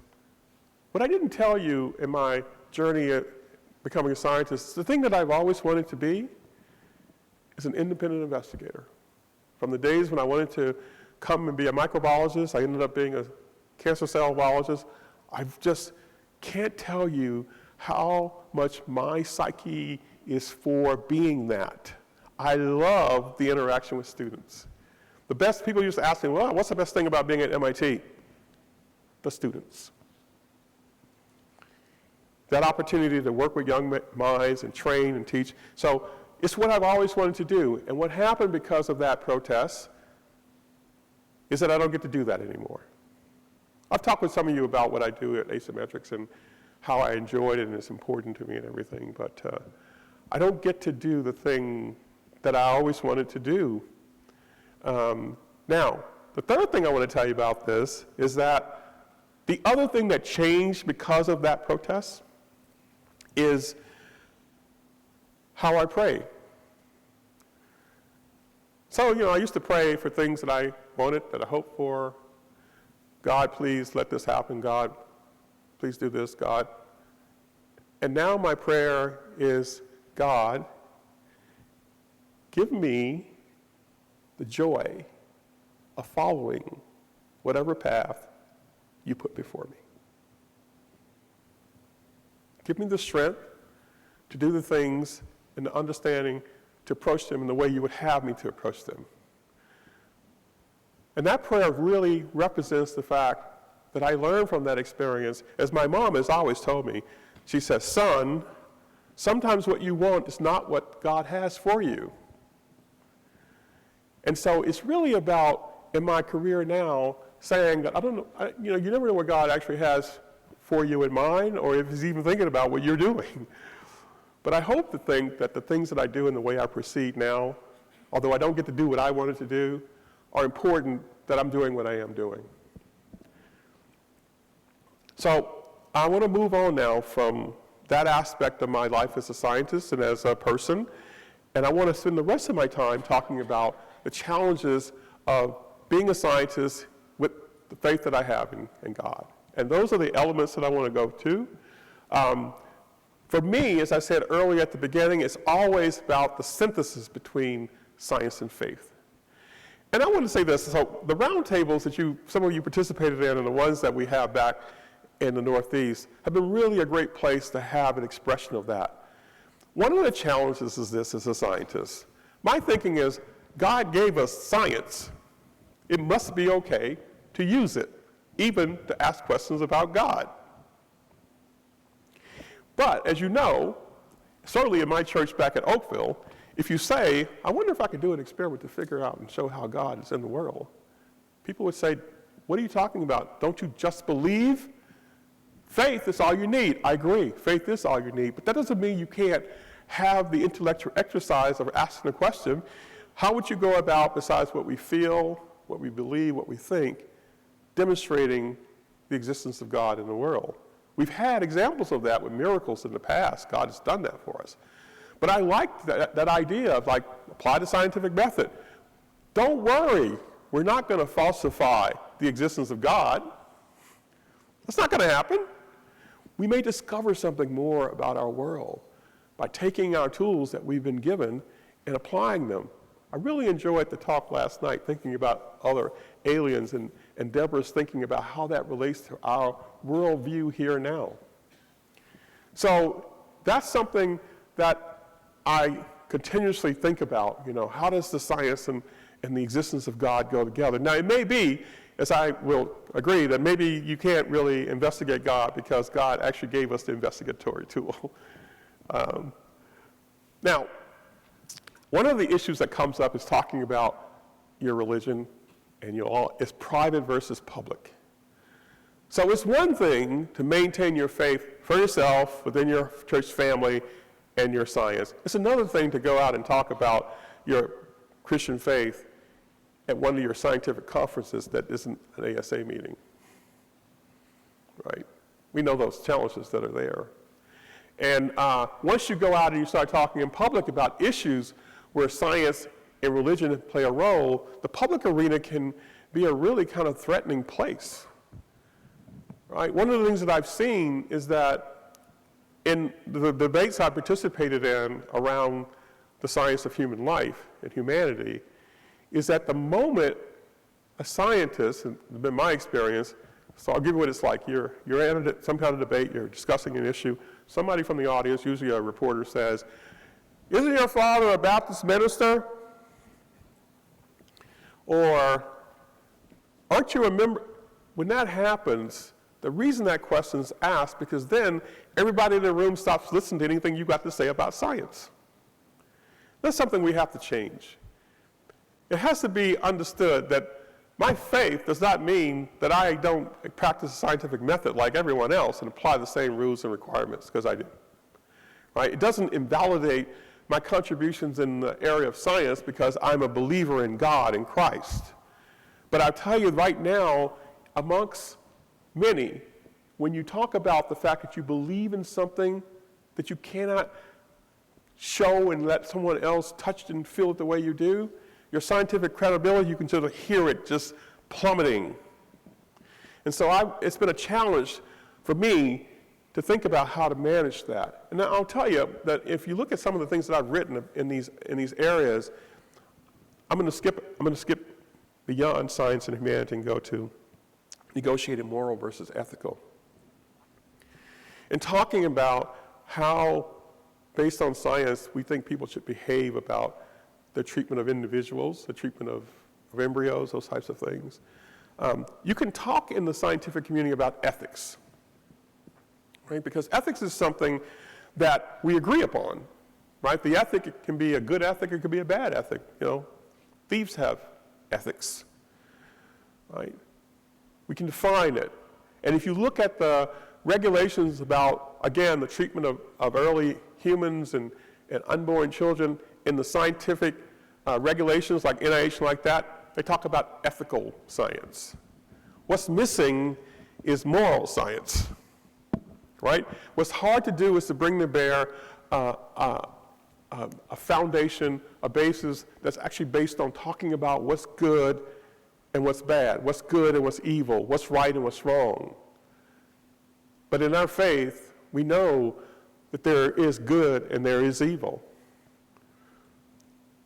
B: what I didn't tell you in my journey at becoming a scientist, the thing that I've always wanted to be is an independent investigator. From the days when I wanted to come and be a microbiologist, I ended up being a cancer cell biologist. I just can't tell you how much my psyche is for being that. I love the interaction with students. The best people used to ask me, well, what's the best thing about being at MIT? The students. That opportunity to work with young minds and train and teach. So it's what I've always wanted to do. And what happened because of that protest is that I don't get to do that anymore. I've talked with some of you about what I do at Asymmetrics and how I enjoyed it and it's important to me and everything, but I don't get to do the thing that I always wanted to do. Now, the third thing I want to tell you about this is that the other thing that changed because of that protest is how I pray. So, I used to pray for things that I wanted, that I hoped for. God, please let this happen. God, please do this, God. And now my prayer is, God, give me the joy of following whatever path you put before me. Give me the strength to do the things and the understanding to approach them in the way you would have me to approach them. And that prayer really represents the fact that I learned from that experience, as my mom has always told me. She says, son, sometimes what you want is not what God has for you. And so it's really about, in my career now, saying that you never know what God actually has for you in mind, or if he's even thinking about what you're doing. But I hope to think that the things that I do and the way I proceed now, although I don't get to do what I wanted to do, are important that I'm doing what I am doing. So I want to move on now from that aspect of my life as a scientist and as a person, and I want to spend the rest of my time talking about the challenges of being a scientist with the faith that I have in God. And those are the elements that I want to go to. For me, as I said earlier at the beginning, it's always about the synthesis between science and faith. And I want to say this, so the roundtables that some of you participated in and the ones that we have back in the Northeast have been really a great place to have an expression of that. One of the challenges is this as a scientist. My thinking is, God gave us science. It must be okay to use it, even to ask questions about God. But as you know, certainly in my church back at Oakville, if you say, I wonder if I could do an experiment to figure out and show how God is in the world, people would say, what are you talking about? Don't you just believe? Faith is all you need. I agree, faith is all you need, but that doesn't mean you can't have the intellectual exercise of asking a question. How would you go about, besides what we feel, what we believe, what we think, demonstrating the existence of God in the world? We've had examples of that with miracles in the past. God has done that for us. But I like that idea of, like, apply the scientific method. Don't worry, we're not going to falsify the existence of God. That's not going to happen. We may discover something more about our world by taking our tools that we've been given and applying them. I really enjoyed the talk last night thinking about other aliens and Deborah's thinking about how that relates to our worldview here now. So that's something that I continuously think about, how does the science and the existence of God go together? Now, it may be, as I will agree, that maybe you can't really investigate God because God actually gave us the investigatory tool. Now, one of the issues that comes up is talking about your religion and it's private versus public. So it's one thing to maintain your faith for yourself, within your church family, and your science. It's another thing to go out and talk about your Christian faith at one of your scientific conferences that isn't an ASA meeting, right? We know those challenges that are there. And once you go out and you start talking in public about issues where science and religion play a role, the public arena can be a really kind of threatening place, right? One of the things that I've seen is that in the debates I participated in around the science of human life and humanity, is that the moment a scientist, and it's been my experience, so I'll give you what it's like. You're at some kind of debate, you're discussing an issue, somebody from the audience, usually a reporter, says, "Isn't your father a Baptist minister?" Or, "Aren't you a member?" When that happens, the reason that question is asked, because then everybody in the room stops listening to anything you've got to say about science. That's something we have to change. It has to be understood that my faith does not mean that I don't practice a scientific method like everyone else and apply the same rules and requirements, because I do. Right? It doesn't invalidate my contributions in the area of science because I'm a believer in God and Christ. But I'll tell you right now, amongst many, when you talk about the fact that you believe in something that you cannot show and let someone else touch it and feel it the way you do, your scientific credibility, you can sort of hear it just plummeting. And so it's been a challenge for me to think about how to manage that. And I'll tell you that if you look at some of the things that I've written in these areas, I'm going to skip beyond science and humanity and go to negotiated moral versus ethical. And talking about how, based on science, we think people should behave about the treatment of individuals, the treatment of embryos, those types of things. You can talk in the scientific community about ethics, right? Because ethics is something that we agree upon, right? The ethic, it can be a good ethic, it could be a bad ethic. Thieves have ethics, right? We can define it. And if you look at the regulations about, again, the treatment of early humans and unborn children in the scientific regulations like NIH and like that, they talk about ethical science. What's missing is moral science, right? What's hard to do is to bring to bear a foundation, a basis that's actually based on talking about what's good and what's bad, what's good and what's evil, what's right and what's wrong. But in our faith, we know that there is good and there is evil.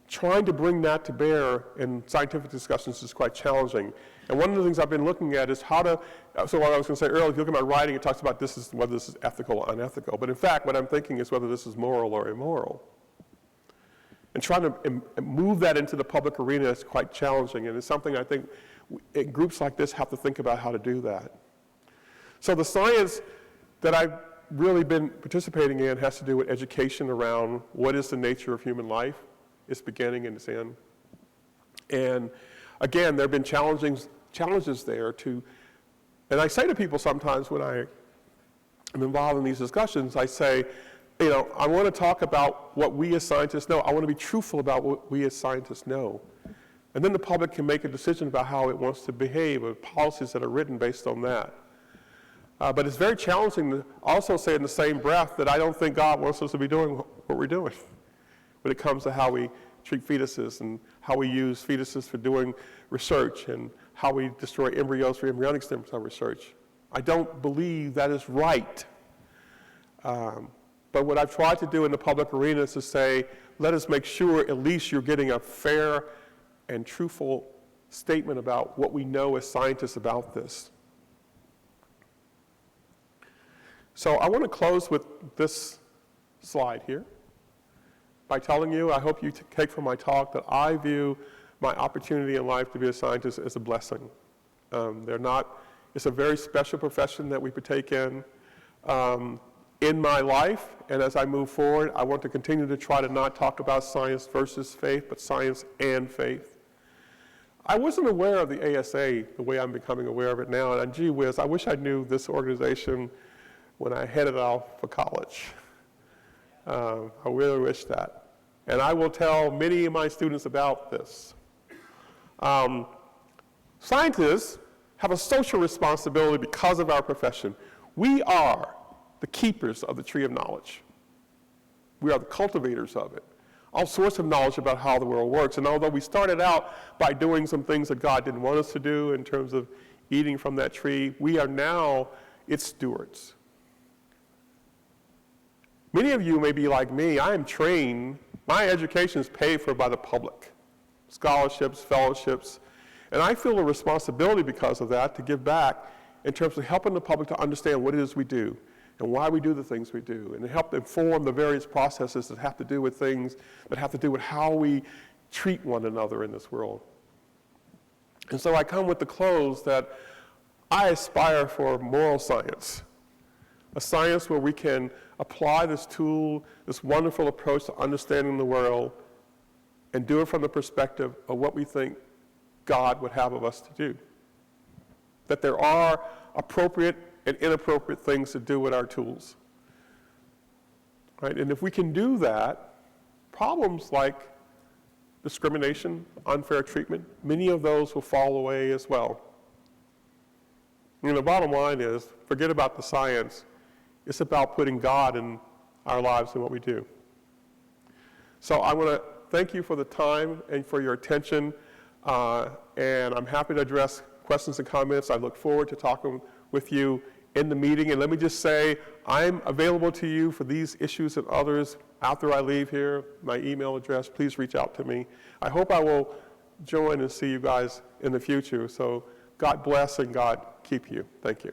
B: Trying to bring that to bear in scientific discussions is quite challenging. And one of the things I've been looking at is how to, so what I was going to say earlier, if you look at my writing, it talks about whether this is ethical or unethical. But in fact, what I'm thinking is whether this is moral or immoral. And trying to move that into the public arena is quite challenging, and it's something I think groups like this have to think about how to do that. So the science that I've really been participating in has to do with education around what is the nature of human life, its beginning and its end. And again, there have been challenges there to, and I say to people sometimes when I am involved in these discussions, I say, you know, I want to talk about what we as scientists know. I want to be truthful about what we as scientists know. And then the public can make a decision about how it wants to behave or policies that are written based on that. But it's very challenging to also say in the same breath that I don't think God wants us to be doing what we're doing when it comes to how we treat fetuses and how we use fetuses for doing research and how we destroy embryos for embryonic stem cell research. I don't believe that is right. But what I've tried to do in the public arena is to say, let us make sure at least you're getting a fair and truthful statement about what we know as scientists about this. So I want to close with this slide here by telling you, I hope you take from my talk, that I view my opportunity in life to be a scientist as a blessing. It's a very special profession that we partake in. In my life, and as I move forward, I want to continue to try to not talk about science versus faith, but science and faith. I wasn't aware of the ASA the way I'm becoming aware of it now, and gee whiz, I wish I knew this organization when I headed off for college. I really wish that. And I will tell many of my students about this. Scientists have a social responsibility because of our profession. We are the keepers of the tree of knowledge. We are the cultivators of it. All sorts of knowledge about how the world works. And although we started out by doing some things that God didn't want us to do in terms of eating from that tree, we are now its stewards. Many of you may be like me. I am trained. My education is paid for by the public. Scholarships, fellowships. And I feel a responsibility because of that to give back in terms of helping the public to understand what it is we do and why we do the things we do, and to help inform the various processes that have to do with things that have to do with how we treat one another in this world. And so I come with the close that I aspire for moral science, a science where we can apply this tool, this wonderful approach to understanding the world, and do it from the perspective of what we think God would have of us to do. That there are appropriate and inappropriate things to do with our tools. Right? And if we can do that, problems like discrimination, unfair treatment, many of those will fall away as well. And the bottom line is, forget about the science. It's about putting God in our lives and what we do. So I want to thank you for the time and for your attention, and I'm happy to address questions and comments. I look forward to talking with you in the meeting. And let me just say, I'm available to you for these issues and others after I leave here. My email address, please reach out to me. I hope I will join and see you guys in the future. So God bless and God keep you. Thank you.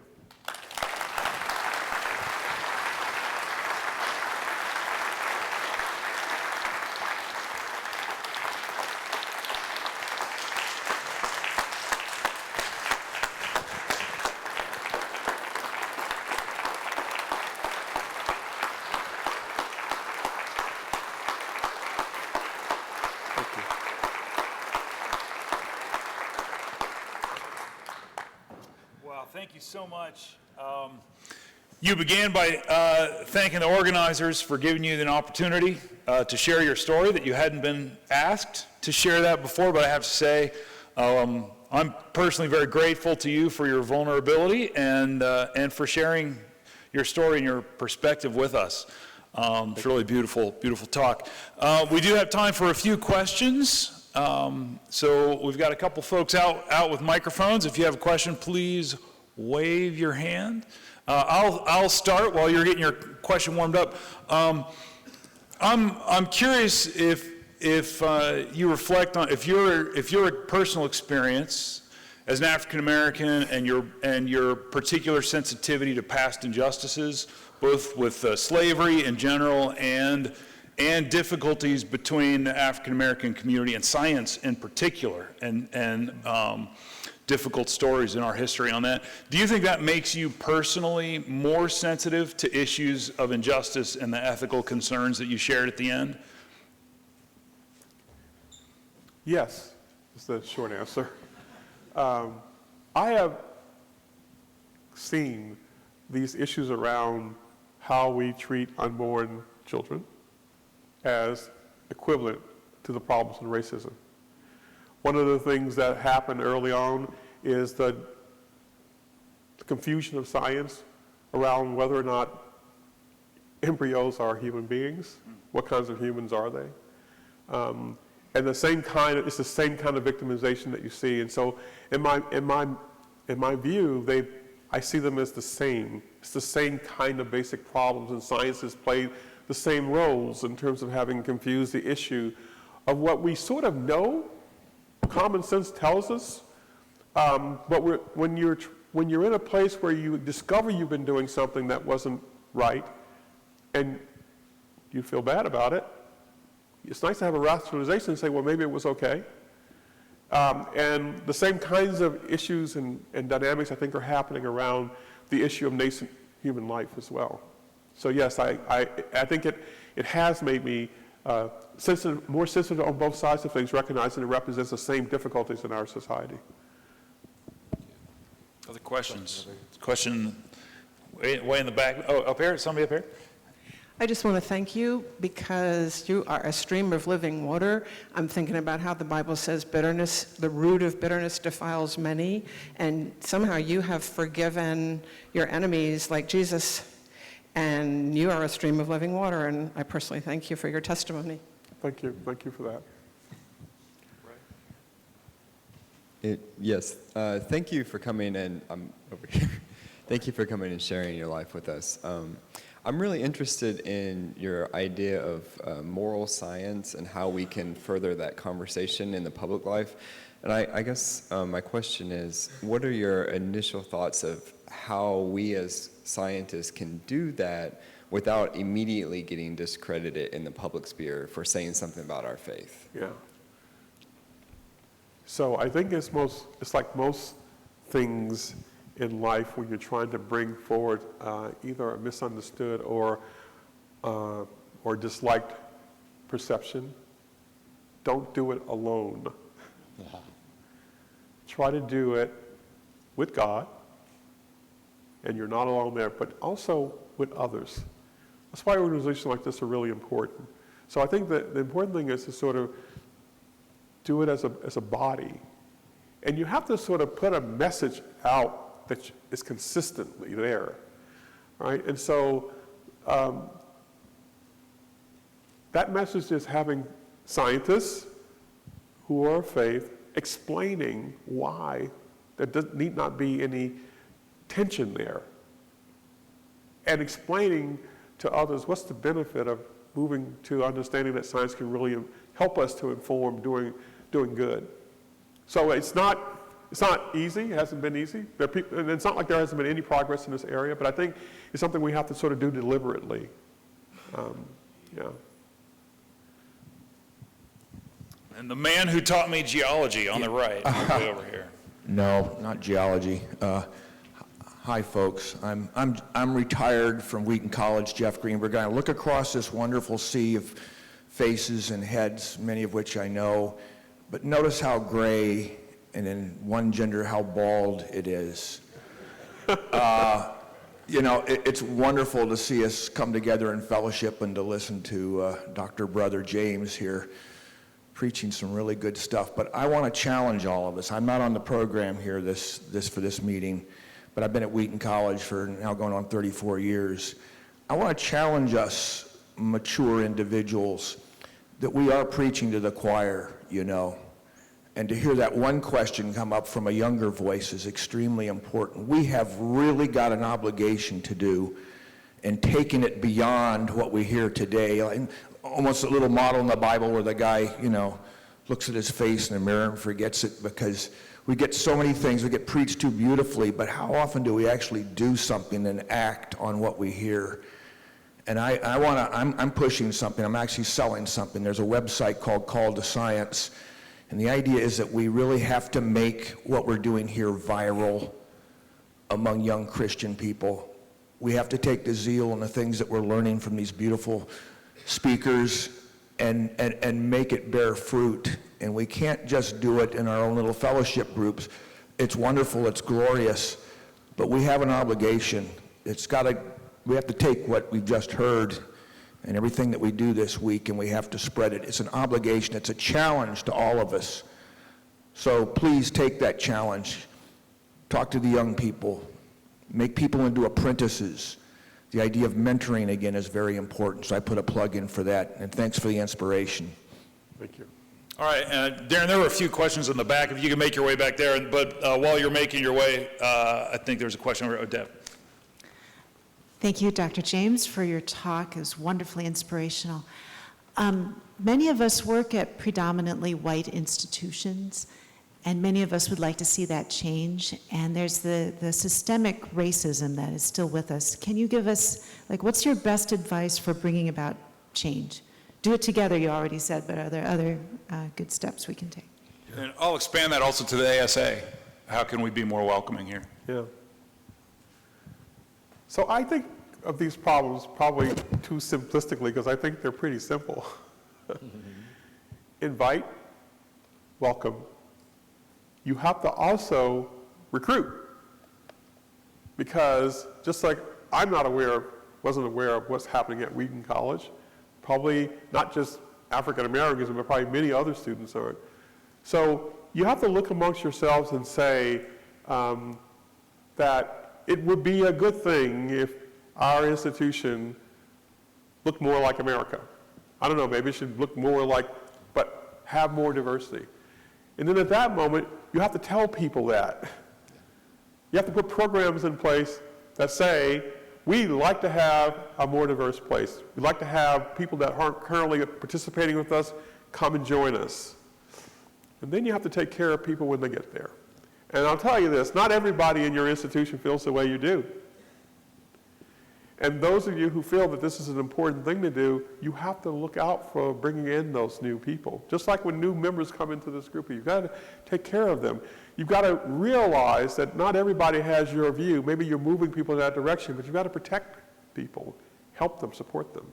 A: Thank you so much. You began by thanking the organizers for giving you an opportunity to share your story that you hadn't been asked to share that before, but I have to say I'm personally very grateful to you for your vulnerability and for sharing your story and your perspective with us. It's really beautiful talk. We do have time for a few questions. So we've got a couple folks out with microphones. If you have a question, please wave your hand. I'll start while you're getting your question warmed up. I'm curious if you reflect on if your personal experience as an African American and your particular sensitivity to past injustices, both with slavery in general and and difficulties between the African American community and science in particular, and difficult stories in our history on that. Do you think that makes you personally more sensitive to issues of injustice and the ethical concerns that you shared at the end?
B: Yes, is the short answer. I have seen these issues around how we treat unborn children as equivalent to the problems in racism. One of the things that happened early on is the confusion of science around whether or not embryos are human beings. What kinds of humans are they? And it's the same kind of victimization that you see. And so in my view, I see them as the same. It's the same kind of basic problems, and science has played the same roles in terms of having confused the issue of what we sort of know, common sense tells us, but when you're in a place where you discover you've been doing something that wasn't right, and you feel bad about it, it's nice to have a rationalization and say, well, maybe it was okay. And the same kinds of issues and dynamics, I think, are happening around the issue of nascent human life as well. So yes, I think it has made me more sensitive on both sides of things, recognizing it represents the same difficulties in our society.
A: Other questions? Question way in the back. Oh, up here, somebody up here?
C: I just want to thank you because you are a stream of living water. I'm thinking about how the Bible says bitterness, the root of bitterness defiles many, and somehow you have forgiven your enemies like Jesus, and you are a stream of living water, and I personally thank you for your testimony.
B: Thank you for that.
D: Yes, thank you for coming, and I'm over here. Thank you for coming and sharing your life with us. I'm really interested in your idea of moral science and how we can further that conversation in the public life. And I guess my question is, what are your initial thoughts of how we as scientists can do that without immediately getting discredited in the public sphere for saying something about our faith?
B: Yeah. So I think it's like most things in life when you're trying to bring forward either a misunderstood or disliked perception. Don't do it alone. Yeah. Try to do it with God, and you're not alone there, but also with others. That's why organizations like this are really important. So I think that the important thing is to sort of do it as a body. And you have to sort of put a message out that is consistently there, right? And so that message is having scientists who are of faith explaining why there need not be any tension there, and explaining to others what's the benefit of moving to understanding that science can really help us to inform doing good. So it's not easy. It hasn't been easy. And it's not like there hasn't been any progress in this area, but I think it's something we have to sort of do deliberately. Yeah.
A: And the man who taught me geology on the right, way over here.
E: No, not geology. Hi, folks. I'm retired from Wheaton College, Jeff Greenberg. I look across this wonderful sea of faces and heads, many of which I know, but notice how gray, and in one gender, how bald it is. You know, it's wonderful to see us come together in fellowship and to listen to Dr. Brother James here preaching some really good stuff. But I want to challenge all of us. I'm not on the program here for this meeting, but I've been at Wheaton College for now going on 34 years. I want to challenge us mature individuals that we are preaching to the choir, you know. And to hear that one question come up from a younger voice is extremely important. We have really got an obligation to do in taking it beyond what we hear today. Like, almost a little model in the Bible where the guy, you know, looks at his face in the mirror and forgets it, because we get so many things, we get preached too beautifully, but how often do we actually do something and act on what we hear? And I'm pushing something. I'm actually selling something. There's a website called Call to Science. And the idea is that we really have to make what we're doing here viral among young Christian people. We have to take the zeal and the things that we're learning from these beautiful speakers and make it bear fruit. And we can't just do it in our own little fellowship groups. It's wonderful, it's glorious, but we have an obligation. We have to take what we've just heard and everything that we do this week, and we have to spread it. It's an obligation, it's a challenge to all of us. So please take that challenge. Talk to the young people. Make people into apprentices. The idea of mentoring, again, is very important, so I put a plug in for that, and thanks for the inspiration.
B: Thank you.
A: All right, Darren, there were a few questions in the back. If you can make your way back there, but while you're making your way, I think there's a question over Deb.
F: Thank you, Dr. James, for your talk. It was wonderfully inspirational. Many of us work at predominantly white institutions, and many of us would like to see that change. And there's the systemic racism that is still with us. Can you give us, what's your best advice for bringing about change? Do it together, you already said, but are there other good steps we can take?
A: And I'll expand that also to the ASA. How can we be more welcoming here?
B: Yeah. So I think of these problems probably too simplistically because I think they're pretty simple. Invite, welcome. You have to also recruit, because just like I'm wasn't aware of what's happening at Wheaton College, probably not just African Americans, but probably many other students aren't. So you have to look amongst yourselves and say that it would be a good thing if our institution looked more like America. I don't know, maybe it should look more like, but have more diversity. And then at that moment, you have to tell people that. You have to put programs in place that say, we'd like to have a more diverse place. We'd like to have people that aren't currently participating with us come and join us. And then you have to take care of people when they get there. And I'll tell you this, not everybody in your institution feels the way you do. And those of you who feel that this is an important thing to do, you have to look out for bringing in those new people. Just like when new members come into this group, you've got to take care of them. You've got to realize that not everybody has your view. Maybe you're moving people in that direction, but you've got to protect people, help them, support them.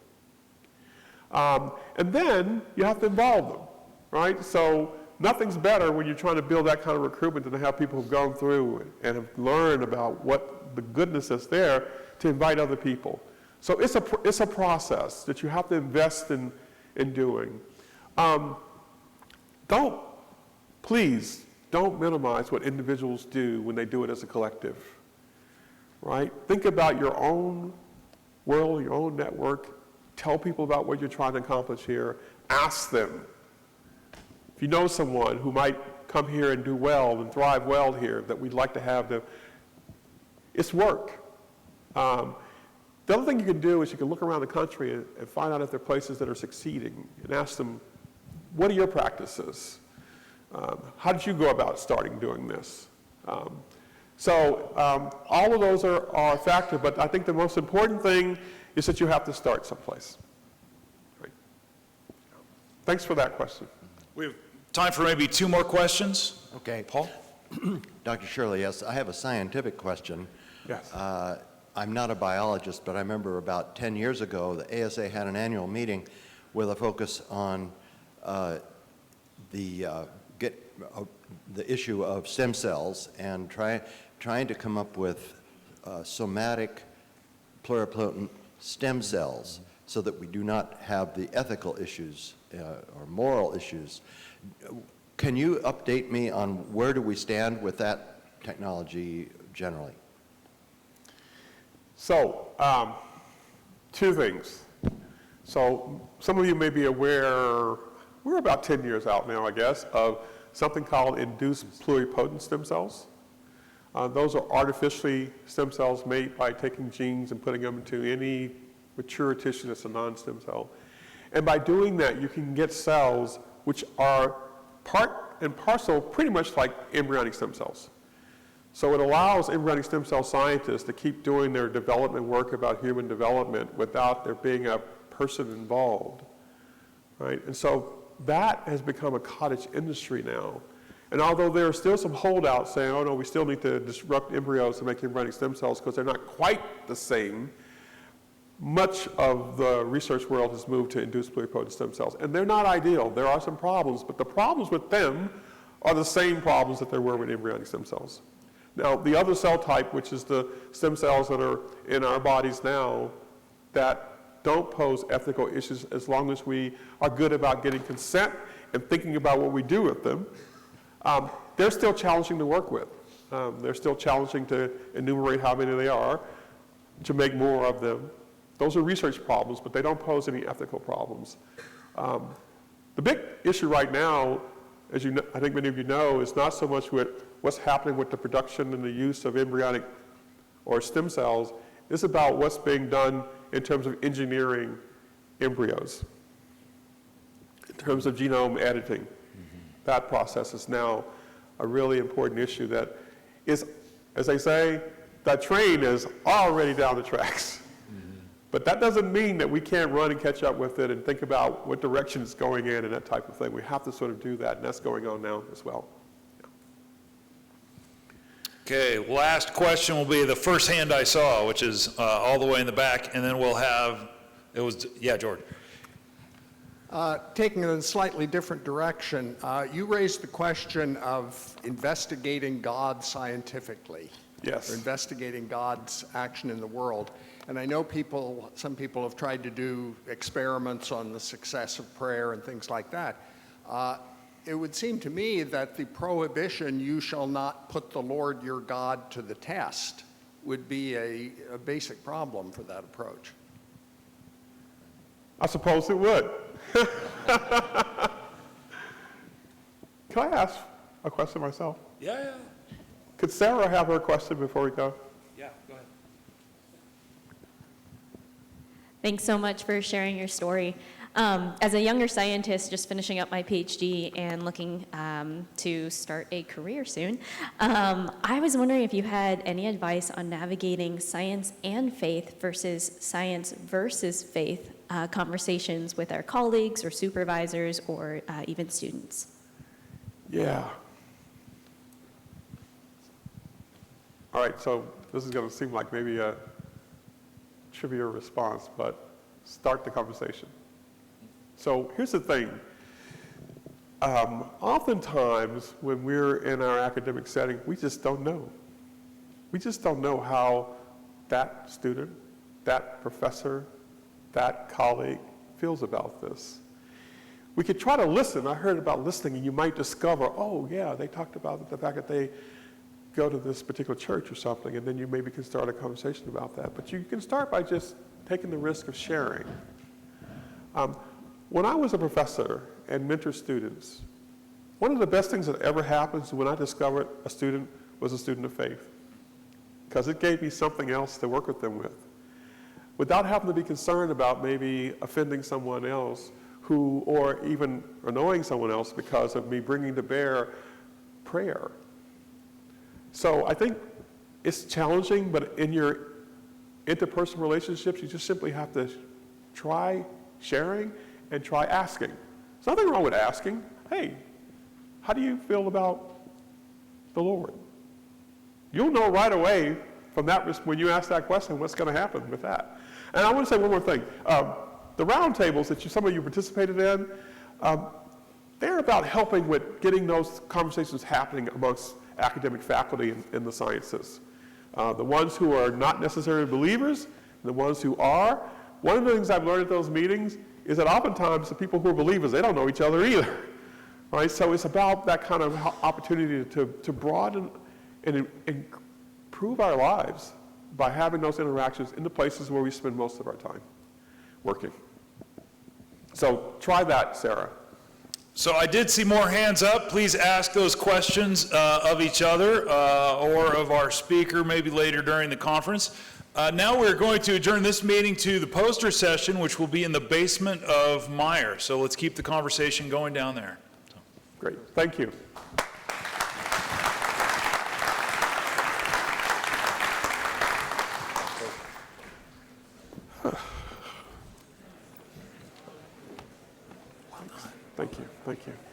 B: And then you have to involve them, right? So nothing's better when you're trying to build that kind of recruitment than to have people who've gone through and have learned about what the goodness is there to invite other people. So it's a process that you have to invest in doing. Please don't minimize what individuals do when they do it as a collective, right? Think about your own world, your own network. Tell people about what you're trying to accomplish here. Ask them. If you know someone who might come here and do well and thrive well here, that we'd like to have them, it's work. The other thing you can do is you can look around the country and find out if there are places that are succeeding and ask them, what are your practices? How did you go about starting doing this? So all of those are a factor, but I think the most important thing is that you have to start someplace. Right. Thanks for that question.
A: We have time for maybe two more questions.
G: Okay.
A: Paul?
G: Dr. Sherley, yes, I have a scientific question.
B: Yes.
G: I'm not a biologist, but I remember about 10 years ago, the ASA had an annual meeting with a focus on the issue of stem cells and trying to come up with somatic pluripotent stem cells so that we do not have the ethical issues or moral issues. Can you update me on where do we stand with that technology generally?
B: So, two things. So, some of you may be aware, we're about 10 years out now, I guess, of something called induced pluripotent stem cells. Those are artificially stem cells made by taking genes and putting them into any mature tissue that's a non-stem cell. And by doing that, you can get cells which are part and parcel pretty much like embryonic stem cells. So it allows embryonic stem cell scientists to keep doing their development work about human development without there being a person involved, right? And so that has become a cottage industry now. And although there are still some holdouts saying, oh no, we still need to disrupt embryos to make embryonic stem cells because they're not quite the same, much of the research world has moved to induced pluripotent stem cells. And they're not ideal. There are some problems, but the problems with them are the same problems that there were with embryonic stem cells. Now, the other cell type, which is the stem cells that are in our bodies now, that don't pose ethical issues as long as we are good about getting consent and thinking about what we do with them, they're still challenging to work with. They're still challenging to enumerate how many they are, to make more of them. Those are research problems, but they don't pose any ethical problems. The big issue right now, as you know, I think many of you know, is not so much with what's happening with the production and the use of embryonic or stem cells. It's about what's being done in terms of engineering embryos, in terms of genome editing. That process is now a really important issue that is, as they say, that train is already down the tracks. But that doesn't mean that we can't run and catch up with it and think about what direction it's going in and that type of thing. We have to sort of do that, and that's going on now as well.
A: Okay, last question will be the first hand I saw, which is all the way in the back, and then we'll have, George.
H: Taking it in a slightly different direction, you raised the question of investigating God scientifically.
B: Yes.
H: Or investigating God's action in the world. And I know some people have tried to do experiments on the success of prayer and things like that. It would seem to me that the prohibition, you shall not put the Lord your God to the test, would be a basic problem for that approach.
B: I suppose it would. Can I ask a question myself?
A: Yeah.
B: Could Sarah have her question before we go?
A: Yeah, go ahead.
I: Thanks so much for sharing your story. As a younger scientist, just finishing up my PhD and looking to start a career soon, I was wondering if you had any advice on navigating science and faith versus science versus faith conversations with our colleagues or supervisors or even students.
B: Yeah. All right, so this is going to seem like maybe a trivial response, but start the conversation. So here's the thing. Oftentimes, when we're in our academic setting, we just don't know. We just don't know how that student, that professor, that colleague feels about this. We could try to listen. I heard about listening, and you might discover, oh, yeah, they talked about the fact that they go to this particular church or something, and then you maybe can start a conversation about that. But you can start by just taking the risk of sharing. When I was a professor and mentored students, one of the best things that ever happens when I discovered a student was a student of faith, because it gave me something else to work with them with, without having to be concerned about maybe offending someone else or even annoying someone else because of me bringing to bear prayer. So I think it's challenging, but in your interpersonal relationships, you just simply have to try sharing and try asking. There's nothing wrong with asking, hey, how do you feel about the Lord? You'll know right away from that, when you ask that question, what's going to happen with that. And I want to say one more thing. The roundtables that some of you participated in, they're about helping with getting those conversations happening amongst academic faculty in the sciences. The ones who are not necessarily believers, and the ones who are. One of the things I've learned at those meetings is that oftentimes the people who are believers, they don't know each other either. Right? So it's about that kind of opportunity to broaden and improve our lives by having those interactions in the places where we spend most of our time working. So try that, Sarah.
A: So I did see more hands up. Please ask those questions of each other or of our speaker maybe later during the conference. Now we're going to adjourn this meeting to the poster session, which will be in the basement of Meyer. So let's keep the conversation going down there.
B: Great. Thank you. Thank you. Thank you.